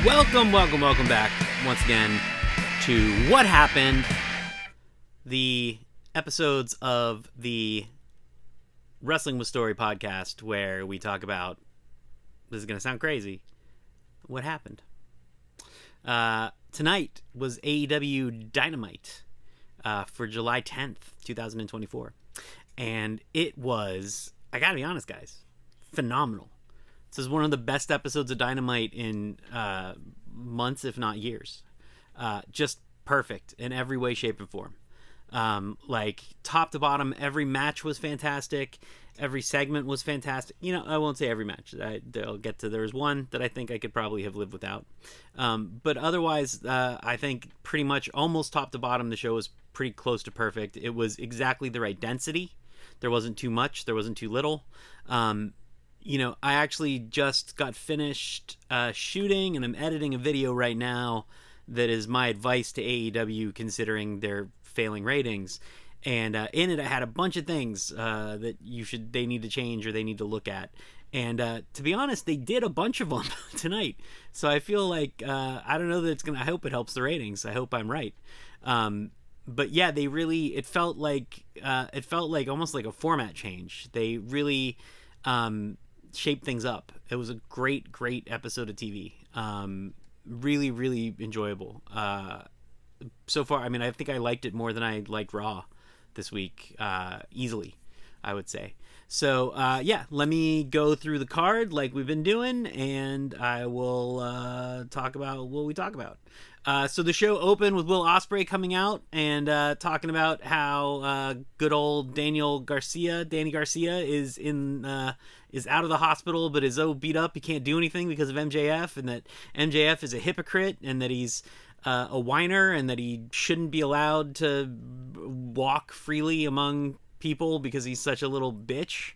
Welcome back once again to What Happened, the episodes of the Wrestling with Story podcast where we talk about, this is going to sound crazy, what happened. Tonight was AEW Dynamite for July 10th, 2024. And it was, I gotta be honest, guys, phenomenal. This is one of the best episodes of Dynamite in months, if not years. Just perfect in every way, shape, and form. Like, top to bottom, every match was fantastic. Every segment was fantastic. You know, I won't say every match. I'll get to, there's one that I think I could probably have lived without. But otherwise, I think pretty much almost top to bottom, the show was pretty close to perfect. It was exactly the right density. There wasn't too much. There wasn't too little. You know, I actually just got finished shooting, and I'm editing a video right now that is my advice to AEW considering their failing ratings. And in it, I had a bunch of things that they need to change or they need to look at. And to be honest, they did a bunch of them tonight. So I feel like, I don't know that it's going to, I hope it helps the ratings. I hope I'm right. But yeah, they really, it felt like almost like a format change. They really shaped things up. It was a great episode of TV. Really, really enjoyable. So far, I mean, I think I liked it more than I liked Raw this week, easily, I would say. So, yeah, let me go through the card like we've been doing, and I will talk about what we talk about. So the show opened with Will Ospreay coming out and talking about how good old Danny Garcia is is out of the hospital, but is so beat up he can't do anything because of MJF, and that MJF is a hypocrite, and that he's a whiner, and that he shouldn't be allowed to walk freely among people because he's such a little bitch.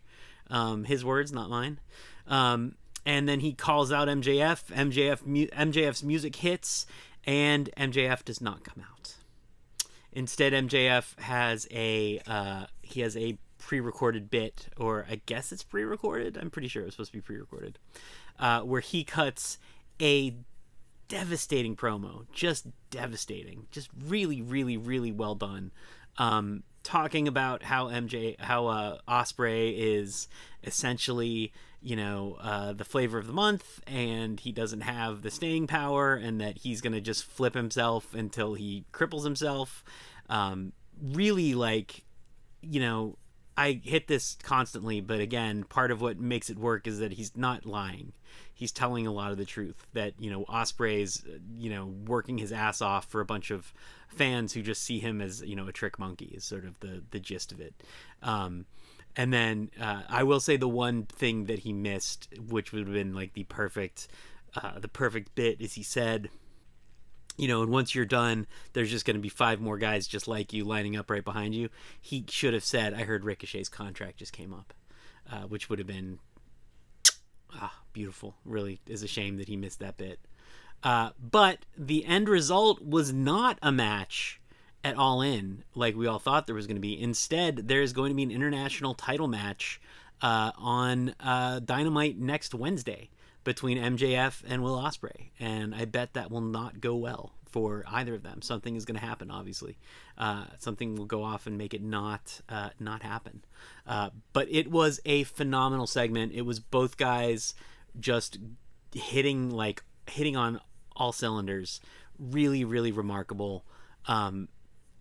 His words, not mine. And then he calls out MJF. MJF's music hits, and MJF does not come out. Instead, MJF has a pre-recorded bit, or I guess it's pre-recorded. I'm pretty sure it was supposed to be pre-recorded, where he cuts a devastating promo, just devastating, just really, really, really well done. Talking about how Ospreay is essentially, you know, the flavor of the month, and he doesn't have the staying power, and that he's gonna just flip himself until he cripples himself. Really, like, you know, I hit this constantly, but again, part of what makes it work is that he's not lying. He's telling a lot of the truth, that, you know, Ospreay's, you know, working his ass off for a bunch of fans who just see him as, you know, a trick monkey is sort of the gist of it. And then I will say the one thing that he missed, which would have been like the perfect bit, is he said, you know, and once you're done, there's just going to be 5 more guys just like you lining up right behind you. He should have said, I heard Ricochet's contract just came up, which would have been beautiful. Really is a shame that he missed that bit. But the end result was not a match at Allin like we all thought there was going to be. Instead, there is going to be an international title match on Dynamite next Wednesday between MJF and Will Ospreay, and I bet that will not go well for either of them. Something is going to happen, obviously. Something will go off and make it not happen. But it was a phenomenal segment. It was both guys just hitting on all cylinders. Really, really remarkable.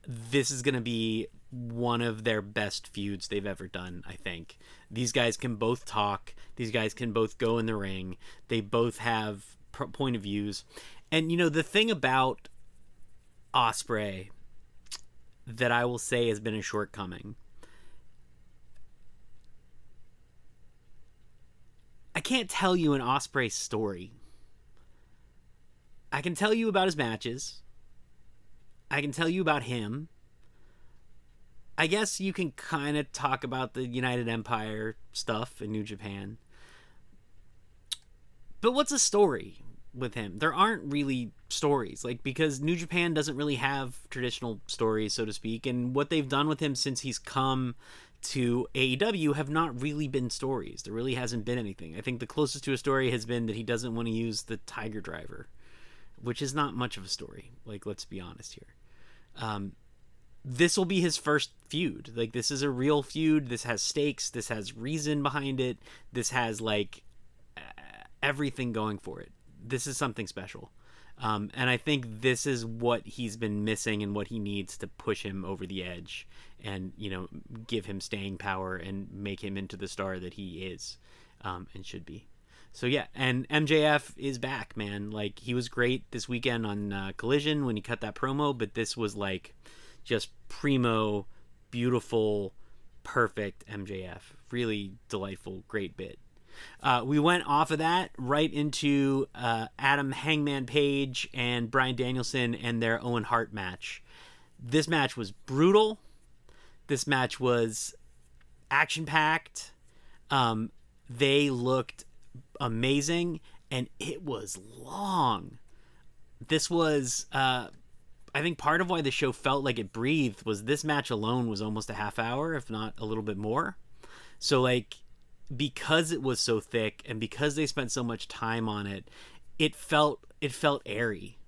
This is going to be one of their best feuds they've ever done, I think. These guys can both talk. These guys can both go in the ring. They both have point of views. And, you know, the thing about Ospreay that I will say has been a shortcoming, I can't tell you an Ospreay story. I can tell you about his matches. I can tell you about him. I guess you can kind of talk about the United Empire stuff in New Japan. But what's a story with him? There aren't really stories, like, because New Japan doesn't really have traditional stories, so to speak, and what they've done with him since he's come to AEW have not really been stories. There really hasn't been anything. I think the closest to a story has been that he doesn't want to use the Tiger Driver. which is not much of a story. Like, let's be honest here. This will be his first feud. Like, this is a real feud. This has stakes. This has reason behind it. This has, like, everything going for it. This is something special. And I think this is what he's been missing and what he needs to push him over the edge and, you know, give him staying power and make him into the star that he is, and should be. So, yeah, and MJF is back, man. Like, he was great this weekend on Collision when he cut that promo, but this was, like, just primo, beautiful, perfect MJF. Really delightful, great bit. We went off of that right into Adam Hangman Page and Bryan Danielson and their Owen Hart match. This match was brutal. This match was action-packed. They looked amazing, and it was long. This was, I think part of why the show felt like it breathed was this match alone was almost a half hour, if not a little bit more. So, like, because it was so thick and because they spent so much time on it, it felt airy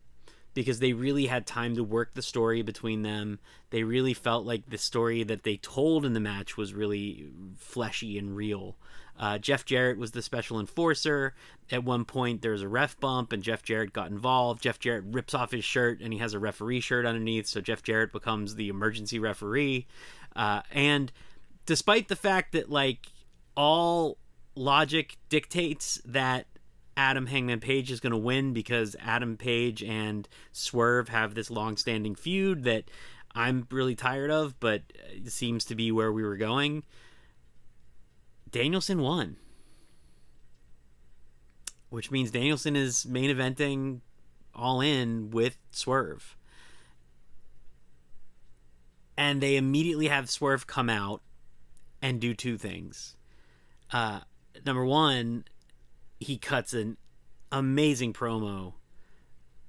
because they really had time to work the story between them. They really felt like the story that they told in the match was really fleshy and real. Jeff Jarrett was the special enforcer. At one point, there was a ref bump, and Jeff Jarrett got involved. Jeff Jarrett rips off his shirt, and he has a referee shirt underneath, so Jeff Jarrett becomes the emergency referee. And despite the fact that, like, all logic dictates that Adam Hangman Page is going to win because Adam Page and Swerve have this long-standing feud that I'm really tired of, but it seems to be where we were going. Danielson won, which means Danielson is main eventing All In with Swerve. And they immediately have Swerve come out and do two things. Number one, he cuts an amazing promo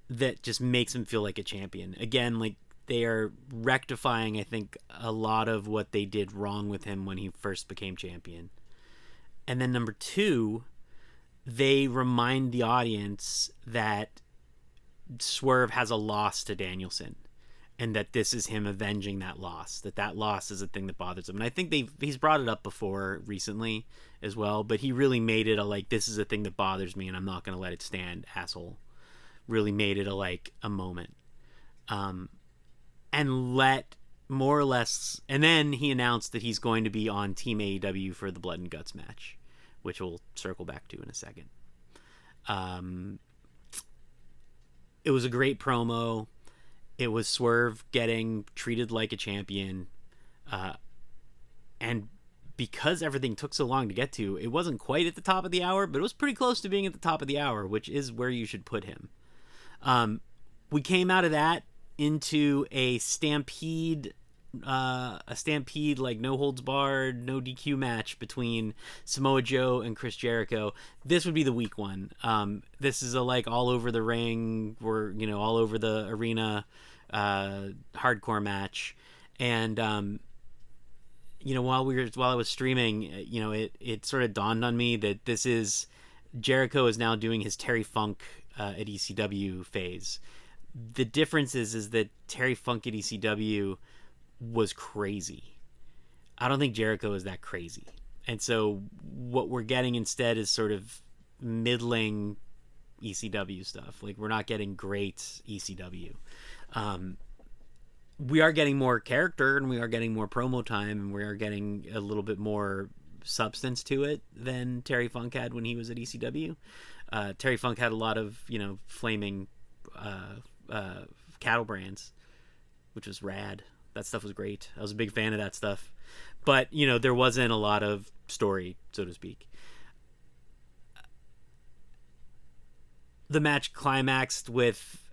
that just makes him feel like a champion. Again, like, they are rectifying, I think, a lot of what they did wrong with him when he first became champion. And then number two, they remind the audience that Swerve has a loss to Danielson, and that this is him avenging that loss, that loss is a thing that bothers him. And I think he's brought it up before recently as well, but he really made it a, like, this is a thing that bothers me and I'm not going to let it stand, asshole. Really made it a moment. And let more or less, and then he announced that he's going to be on Team AEW for the Blood and Guts match, which we'll circle back to in a second. It was a great promo. It was Swerve getting treated like a champion. And because everything took so long to get to, it wasn't quite at the top of the hour, but it was pretty close to being at the top of the hour, which is where you should put him. We came out of that into a stampede, like, no holds barred, no DQ match between Samoa Joe and Chris Jericho. This would be the weak one. This is a, like, all over the ring, or, you know, all over the arena, hardcore match. And, you know, while I was streaming, you know, it sort of dawned on me that Jericho is now doing his Terry Funk at ECW phase. The difference is that Terry Funk at ECW was crazy. I don't think Jericho is that crazy. And so what we're getting instead is sort of middling ECW stuff. Like, we're not getting great ECW. We are getting more character, and we are getting more promo time, and we are getting a little bit more substance to it than Terry Funk had when he was at ECW. Terry Funk had a lot of, you know, flaming cattle brands, which was rad. That stuff was great. I was a big fan of that stuff. But, you know, there wasn't a lot of story, so to speak. The match climaxed with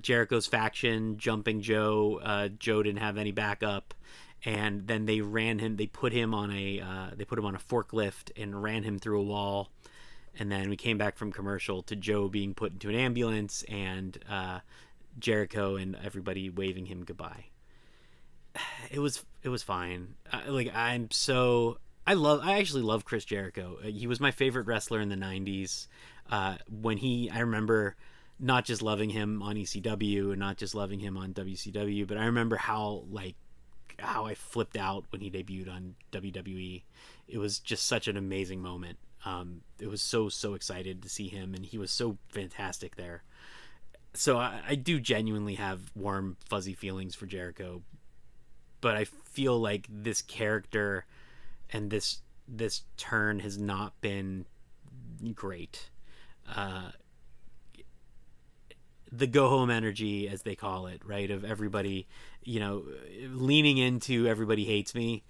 Jericho's faction jumping Joe. Joe didn't have any backup, and then they put him on a forklift and ran him through a wall. And then we came back from commercial to Joe being put into an ambulance, and Jericho and everybody waving him goodbye. It was fine. I actually love Chris Jericho. He was my favorite wrestler in the 90s. I remember not just loving him on ECW and not just loving him on WCW, but I remember how I flipped out when he debuted on WWE. It was just such an amazing moment. It was so excited to see him, and he was so fantastic there. So I do genuinely have warm, fuzzy feelings for Jericho, but I feel like this character and this turn has not been great. The go home energy, as they call it, right, of everybody, leaning into everybody hates me,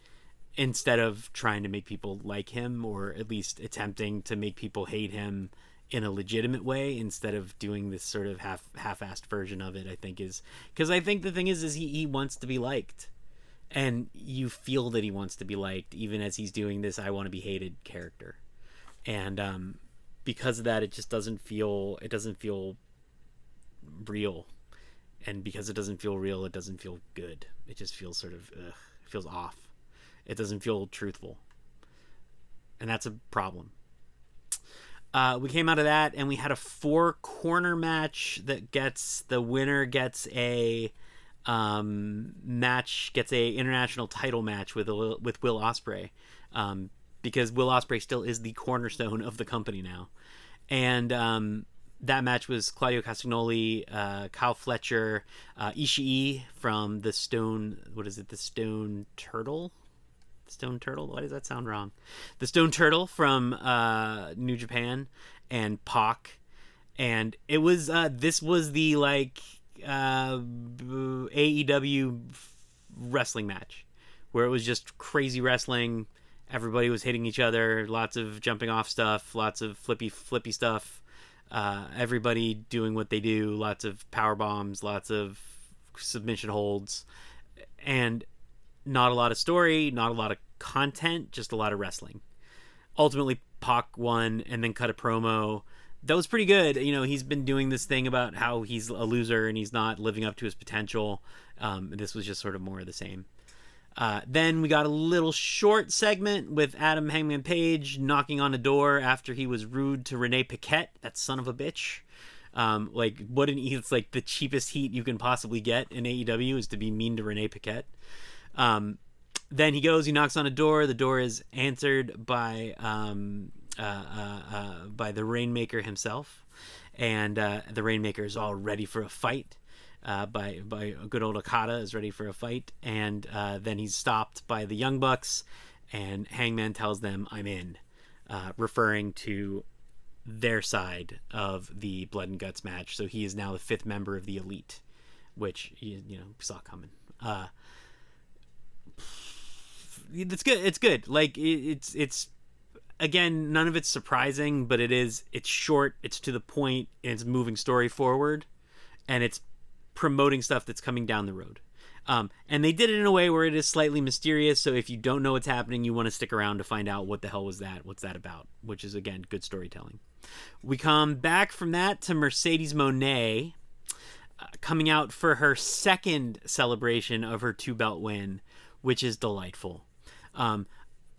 instead of trying to make people like him, or at least attempting to make people hate him in a legitimate way, instead of doing this sort of half-assed version of it. I think is because I think the thing is he wants to be liked, and you feel that he wants to be liked even as he's doing this I want to be hated character, and because of that it doesn't feel real, and because it doesn't feel real, it doesn't feel good. It just feels sort of it feels off. It doesn't feel truthful, and that's a problem. We came out of that and we had a 4-corner match that the winner gets a international title match with Will Ospreay, because Will Ospreay still is the cornerstone of the company now. And that match was Claudio Castagnoli, Kyle Fletcher, Ishii from the Stone Turtle? Stone Turtle? Why does that sound wrong? The Stone Turtle from New Japan, and Pac. And it was this was the AEW wrestling match, where it was just crazy wrestling. Everybody was hitting each other, lots of jumping off stuff, lots of flippy stuff. Everybody doing what they do, lots of power bombs, lots of submission holds, and not a lot of story, not a lot of content, just a lot of wrestling. Ultimately, Pac won and then cut a promo. That was pretty good. He's been doing this thing about how he's a loser and he's not living up to his potential. This was just sort of more of the same. Then we got a little short segment with Adam Hangman Page knocking on a door after he was rude to Renee Paquette, that son of a bitch. It's like the cheapest heat you can possibly get in AEW is to be mean to Renee Paquette. Then he knocks on a door. The door is answered by the Rainmaker himself, and the Rainmaker is all ready for a fight. By a good old Okada is ready for a fight, and then he's stopped by the Young Bucks, and Hangman tells them, "I'm in," referring to their side of the Blood and Guts match. So he is now the 5th member of the Elite, which saw coming. It's good. It's good. It's again, none of it's surprising, but it's short, it's to the point, and it's moving story forward, and it's promoting stuff that's coming down the road. And they did it in a way where it is slightly mysterious, so if you don't know what's happening, you want to stick around to find out what the hell was that, what's that about, which is, again, good storytelling. We come back from that to Mercedes Mone, coming out for her 2nd celebration of her 2-belt win, which is delightful.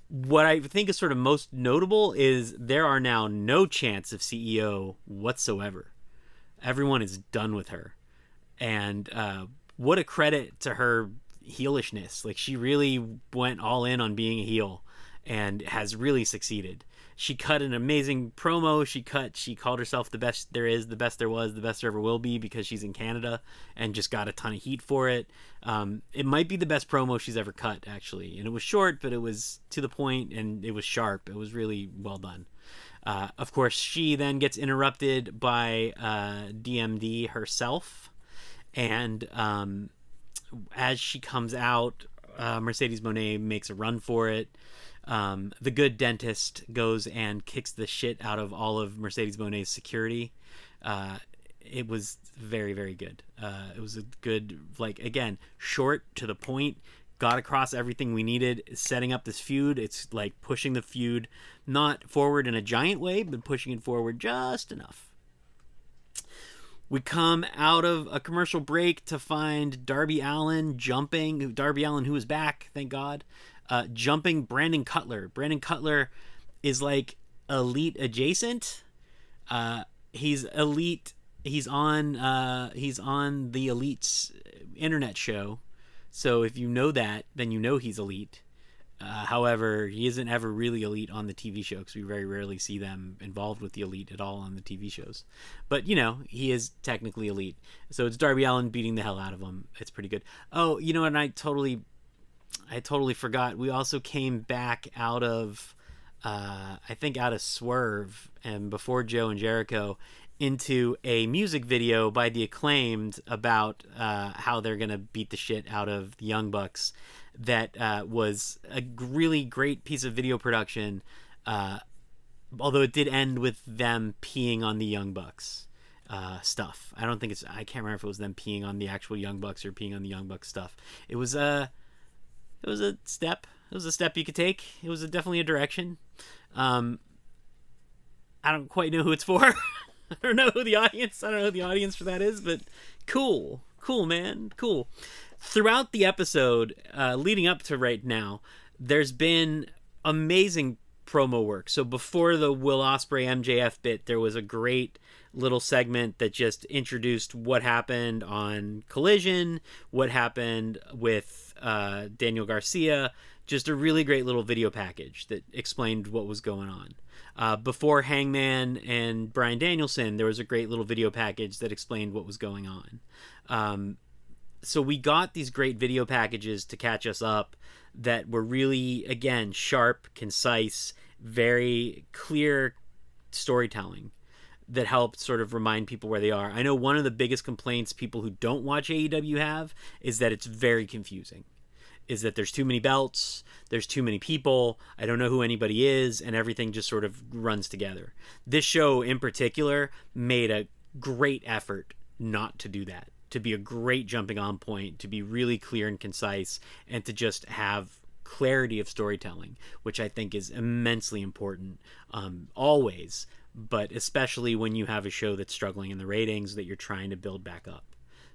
What I think is sort of most notable is there are now no chants of CEO whatsoever. Everyone is done with her. And what a credit to her heelishness. She really went all in on being a heel and has really succeeded. She cut an amazing promo. She called herself the best there is, the best there was, the best there ever will be, because she's in Canada, and just got a ton of heat for it. It might be the best promo she's ever cut, actually. And it was short, but it was to the point, and it was sharp. It was really well done. Of course, she then gets interrupted by DMD herself. And as she comes out, Mercedes Mone makes a run for it. The good dentist goes and kicks the shit out of all of Mercedes Mone's security. It was very, very good. It was a good, again, short, to the point, got across everything we needed, setting up this feud. It's pushing the feud not forward in a giant way, but pushing it forward just enough. We come out of a commercial break to find Darby Allin, who is back, thank God, jumping Brandon Cutler. Brandon Cutler is Elite adjacent. He's Elite he's on the Elite's internet show. So if you know that, then you know he's elite. However, he isn't ever really elite on the TV show because we very rarely see them involved with the Elite at all on the TV shows. But, you know, he is technically elite. So it's Darby Allin beating the hell out of him. It's pretty good. Oh, you know what? I totally forgot. We also came back out of, I think out of Swerve and before Joe and Jericho into a music video by the Acclaimed about how they're going to beat the shit out of the Young Bucks. That was a really great piece of video production, although it did end with them peeing on the Young Bucks stuff. I can't remember if it was them peeing on the actual Young Bucks or peeing on the Young Bucks stuff. It was a step. It was a step you could take. It was definitely a direction. I don't quite know who it's for. I don't know who the audience for that is, but cool, man, cool. Throughout the episode, leading up to right now, there's been amazing promo work. So before the Will Ospreay MJF bit, there was a great little segment that just introduced what happened on Collision, what happened with Daniel Garcia. Just a really great little video package that explained what was going on. Before Hangman and Bryan Danielson, there was a great little video package that explained what was going on. So we got these great video packages to catch us up that were really, again, sharp, concise, very clear storytelling that helped sort of remind people where they are. I know one of the biggest complaints people who don't watch AEW have is that it's very confusing. Is that there's too many belts, there's too many people, I don't know who anybody is, and everything just sort of runs together. This show in particular made a great effort not to do that. To be a great jumping on point, to be really clear and concise, and to just have clarity of storytelling, which I think is immensely important always, but especially when you have a show that's struggling in the ratings that you're trying to build back up.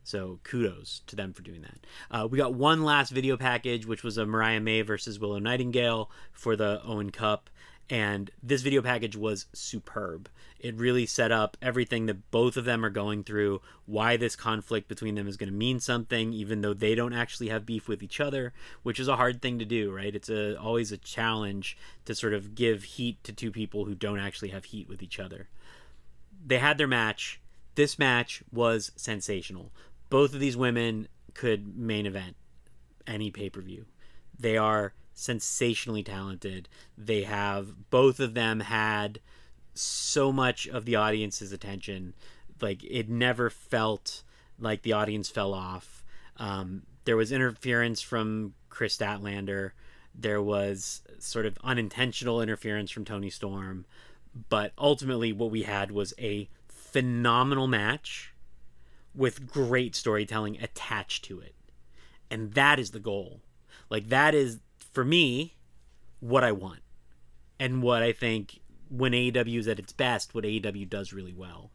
So kudos to them for doing that. We got one last video package, which was a Mariah May versus Willow Nightingale for the Owen Cup. And this video package was superb. It really set up everything that both of them are going through, why this conflict between them is going to mean something, even though they don't actually have beef with each other, which is a hard thing to do, right? It's always a challenge to sort of give heat to two people who don't actually have heat with each other. They had their match. This match was sensational. Both of these women could main event any pay-per-view. They are sensationally talented. Both of them had so much of the audience's attention. Like, it never felt like the audience fell off. There was interference from Chris Statlander. There was sort of unintentional interference from Toni Storm. But ultimately what we had was a phenomenal match with great storytelling attached to it. And that is the goal. Like, that is, for me, what I want. And what I think when AEW is at its best, what AEW does really well.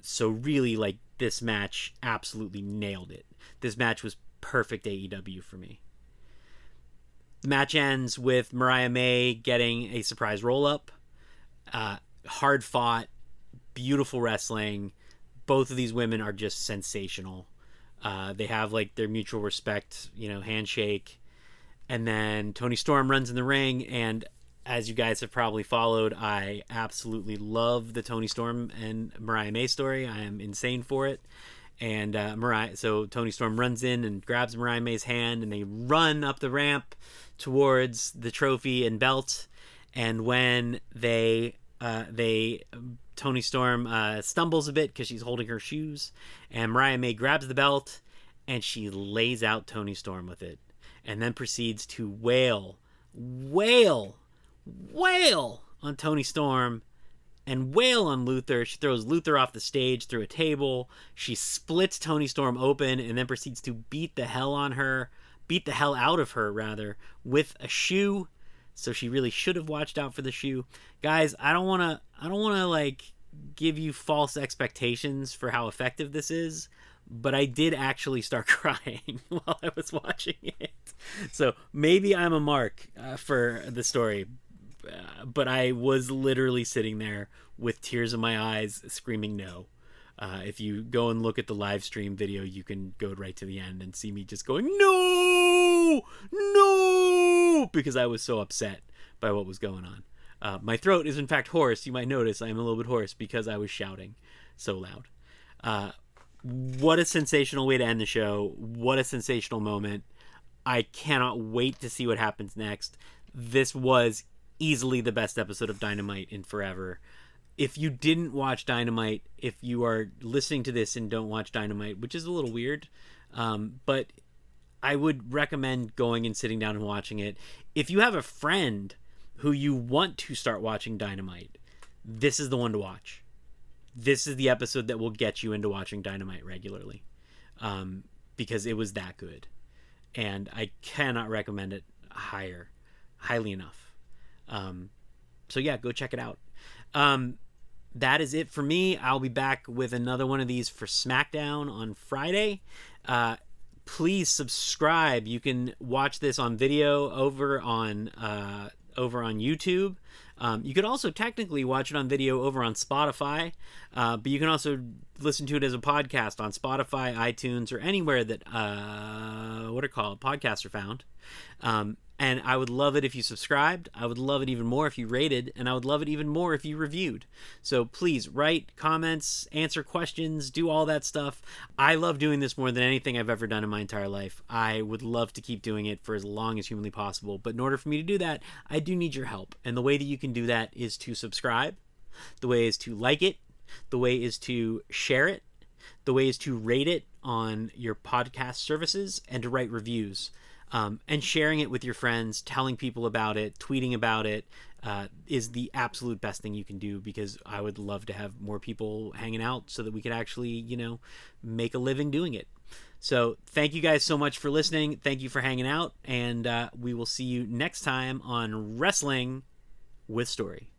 So really, like, this match absolutely nailed it. This match was perfect AEW for me. The match ends with Mariah May getting a surprise roll-up. Hard fought, beautiful wrestling. Both of these women are just sensational. They have, like, their mutual respect, handshake. And then Toni Storm runs in the ring, and as you guys have probably followed, I absolutely love the Toni Storm and Mariah May story. I am insane for it. And so Toni Storm runs in and grabs Mariah May's hand, and they run up the ramp towards the trophy and belt. And when Toni Storm stumbles a bit because she's holding her shoes, and Mariah May grabs the belt, and she lays out Toni Storm with it, and then proceeds to wail on Toni Storm and wail on Luther. She throws Luther off the stage through a table. She splits Toni Storm open and then proceeds to beat the hell out of her rather, with a shoe. So she really should have watched out for the shoe. Guys, I don't want to like give you false expectations for how effective this is, but I did actually start crying while I was watching it. So maybe I'm a mark for the story, but I was literally sitting there with tears in my eyes screaming no. If you go and look at the live stream video, you can go right to the end and see me just going, no, no, because I was so upset by what was going on. My throat is in fact hoarse. You might notice I am a little bit hoarse because I was shouting so loud. What a sensational way to end the show. What a sensational moment. I cannot wait to see what happens next. This was easily the best episode of Dynamite in forever. If you didn't watch Dynamite, if you are listening to this and don't watch Dynamite, which is a little weird, but I would recommend going and sitting down and watching it. If you have a friend who you want to start watching Dynamite, this is the one to watch. This is the episode that will get you into watching Dynamite regularly, because it was that good. And I cannot recommend it highly enough. So yeah, go check it out. That is it for me. I'll be back with another one of these for SmackDown on Friday. Please subscribe. You can watch this on video over on YouTube. You could also technically watch it on video over on Spotify, but you can also listen to it as a podcast on Spotify, iTunes, or anywhere that podcasts are found. And I would love it if you subscribed. I would love it even more if you rated, and I would love it even more if you reviewed. So please write comments, answer questions, do all that stuff. I love doing this more than anything I've ever done in my entire life. I would love to keep doing it for as long as humanly possible. But in order for me to do that, I do need your help. And the way that you can do that is to subscribe. The way is to like it. The way is to share it. The way is to rate it on your podcast services and to write reviews. And sharing it with your friends, telling people about it, tweeting about it, is the absolute best thing you can do, because I would love to have more people hanging out so that we could actually, make a living doing it. So thank you guys so much for listening. Thank you for hanging out. And we will see you next time on Wrestling with Story.